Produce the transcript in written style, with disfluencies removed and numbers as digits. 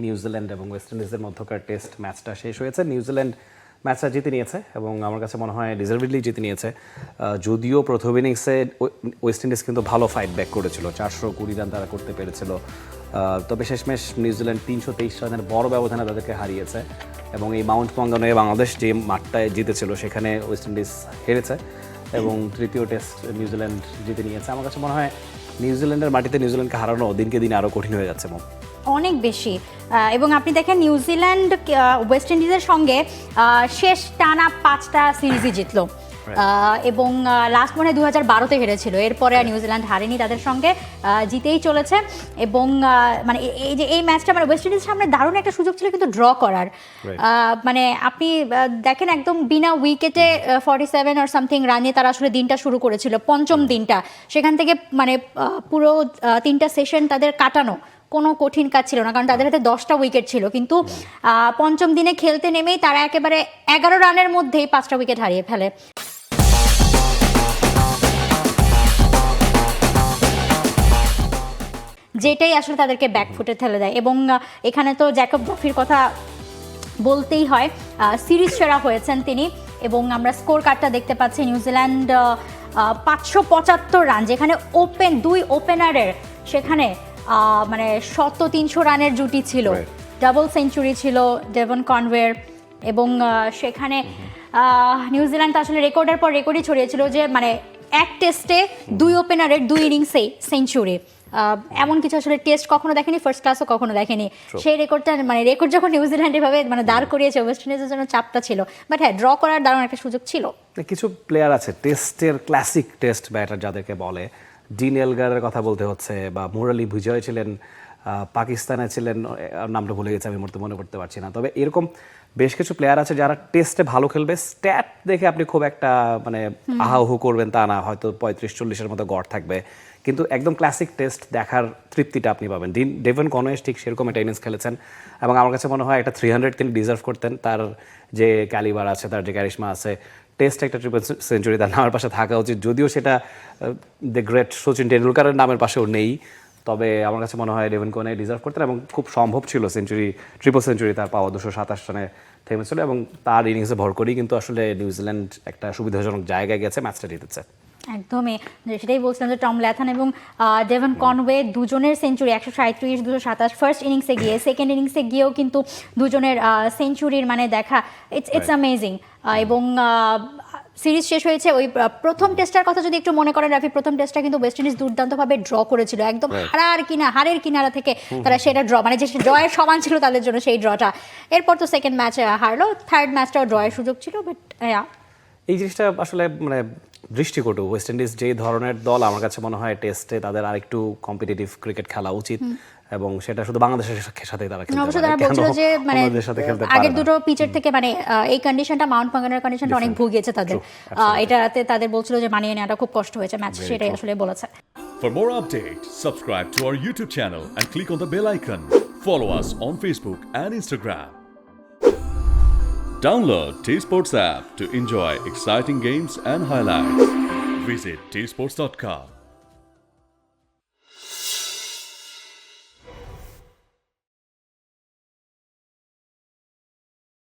New Zealand এবং West ইন্ডিজের মধ্যকার টেস্ট ম্যাচটা শেষ হয়েছে। নিউজিল্যান্ড ম্যাচটা জিতে নিয়েছে এবং আমার কাছে মনে হয় ডিজার্ভেডলি জিতে নিয়েছে। যদিও প্রথম ইনিংসে ওয়েস্ট ইন্ডিজ কিন্তু ভালো ফাইট ব্যাক করেছিল, 420 রান তারা করতে পেরেছিল, তবে শেষমেশ নিউজিল্যান্ড 323 রানের বড় ব্যবধানে তাদেরকে হারিয়েছে এবং এই মাউন্ট মঙ্গানুয়ে বাংলাদেশ যে মাঠটায় জিতেছিল সেখানে ওয়েস্ট ইন্ডিজ হেরেছে এবং তৃতীয় টেস্ট নিউজিল্যান্ড জিতে নিয়েছে। আমার কাছে মনে হয় নিউজিল্যান্ডের মাটিতে নিউজিল্যান্ডকে হারানো দিনকে দিন আরও কঠিন হয়ে যাচ্ছে। অনেক বেশি। এবং আপনি দেখেন নিউজিল্যান্ড ওয়েস্ট ইন্ডিজের সঙ্গে শেষ টানা 5টা সিরিজই জিতলো এবং লাস্ট মনে হয় 2012-তে হেরেছিল, এরপরে আর নিউজিল্যান্ড হারেনি তাদের সঙ্গে, জিতেই চলেছে। এবং মানে এই যে এই ম্যাচটা মানে ওয়েস্ট ইন্ডিজের সামনে দারুণ একটা সুযোগ ছিল কিন্তু ড্র করার। মানে আপনি দেখেন একদম বিনা উইকেটে 47 আর সামথিং রানে তারা আসলে দিনটা শুরু করেছিল, পঞ্চম দিনটা। সেখান থেকে মানে পুরো 3টা সেশন তাদের কাটানো কোনো কঠিন কাজ ছিল না, কারণ তাদের হাতে 10টা উইকেট ছিল। কিন্তু পঞ্চম দিনে খেলতে নেমেই তারা একেবারে 11 রানের মধ্যেই 5টা উইকেট হারিয়ে ফেলে। যেটাই আসলে তাদেরকে ব্যাকফুটে ঠেলে দেয়। এবং এখানে তো জ্যাকব ড্রফির কথা বলতেই হয়, সিরিজ সেরা হয়েছেন তিনি। এবং আমরা স্কোর কার্ডটা দেখতে পাচ্ছি, নিউজিল্যান্ড 575 রান, যেখানে দুই ওপেনারের সেখানে মানে 300 রানের জুটি ছিল, ডাবল সেঞ্চুরি ছিল ডেভন কনওয়ের। এবং সেখানে নিউজিল্যান্ড আসলে রেকর্ডের পর রেকর্ডই ছড়িয়েছিল যে মানে এক টেস্টে 2 ওপেনারের 2 ইনিংসেই সেঞ্চুরি। এমন কিছু আসলে টেস্ট কখনো দেখেনি, ফার্স্ট ক্লাসও কখনো দেখেনি। সেই রেকর্ডটা মানে রেকর্ড যখন নিউজিল্যান্ড এভাবে মানে দাঁড় করিয়েছে, ওয়েস্ট ইন্ডিজের জন্য চাপটা ছিল। বাট হ্যাঁ, ড্র করার দারুণ একটা সুযোগ ছিল। কিছু প্লেয়ার আছে টেস্টের ক্লাসিক টেস্ট ব্যাটার যাদেরকে বলে, ডিন এলগারের কথা বলতে হচ্ছে, বা মুরালি বিজয় ছিলেন, পাকিস্তানে ছিলেন, নামটা ভুলে গেছে আমি মুহূর্তে মনে করতে পারছি না। তবে এরকম বেশ কিছু প্লেয়ার আছে যারা টেস্টে ভালো খেলবে, স্ট্যাট দেখে আপনি খুব একটা মানে আহাহু করবেন তা না, হয়তো 35-40-এর মতো গড় থাকবে, কিন্তু একদম ক্লাসিক টেস্ট দেখার তৃপ্তিটা আপনি পাবেন। ডেভন কনওয়ে ঠিক সেরকম একটা ইনিংস খেলেছেন এবং আমার কাছে মনে হয় একটা 300 তিনি ডিজার্ভ করতেন। তার যে ক্যালিবার আছে, তার যে ক্যারিশমা আছে, টেস্ট একটা ট্রিপল সেঞ্চুরি তার নামের পাশে থাকা উচিত, যদিও সেটা দ্য গ্রেট সচিন টেন্ডুলকারের নামের পাশেও নেই। তবে আমার কাছে মনে হয় ডেভন কনওয়ে ডিজার্ভ করতেন এবং খুব সম্ভব ছিল ট্রিপল সেঞ্চুরি তার পাওয়া। 227 রানে থেমেছিল এবং তার ইনিংসে ভর করেই কিন্তু আসলে নিউজিল্যান্ড একটা সুবিধাজনক জায়গায় গেছে, ম্যাচটা জিতেছে। একদমই, সেটাই বলছিলাম যে টম ল্যাথন এবং ডেভন কনওয়ে দুজনের সেঞ্চুরি 137, 227 ফার্স্ট ইনিংসে গিয়ে, সেকেন্ড ইনিংসে গিয়েও কিন্তু দুজনের সেঞ্চুরির মানে দেখা ইটস অ্যামেজিং। এবং সিরিজ শেষ হয়েছে ওই প্রথম টেস্টার কথা যদি একটু মনে করেন রাফি, প্রথম টেস্টটা কিন্তু ওয়েস্ট ইন্ডিজ দুর্দান্তভাবে ড্র করেছিল, একদম হারের কিনারা থেকে তারা সেটা ড্র, মানে যে ড্রয়ের সমান ছিল তাদের জন্য সেই ড্রটা। এরপর তো সেকেন্ড ম্যাচ হারলো, থার্ড ম্যাচটাও ড্রয়ের সুযোগ ছিল। বাট এই জিনিসটা আসলে মানে দৃষ্টিকটু। ওয়েস্ট ইন্ডিজ যে ধরনের দল, আমার কাছে মনে হয় টেস্টে তাদের আরেকটু কম্পিটিটিভ ক্রিকেট খেলা উচিত এবং সেটা শুধু বাংলাদেশের সাথে তারা খেলতে পারে। তারা বলছিল যে মানে আগের দুটো পিচের থেকে মানে এই কন্ডিশনটা, মাউন্ট মঙ্গানুয়ের কন্ডিশনটা অনেক ভুগিয়েছে তাদের, এটাতে তাদের বলছিল যে মানিয়ে নেওয়াটা খুব কষ্ট হয়েছে ম্যাচ, সেটাই আসলে বলেছে। For more updates, subscribe to our YouTube channel and click on the bell icon. Follow us on Facebook and Instagram. Download T-Sports app to enjoy exciting games and highlights. Visit tsports.com.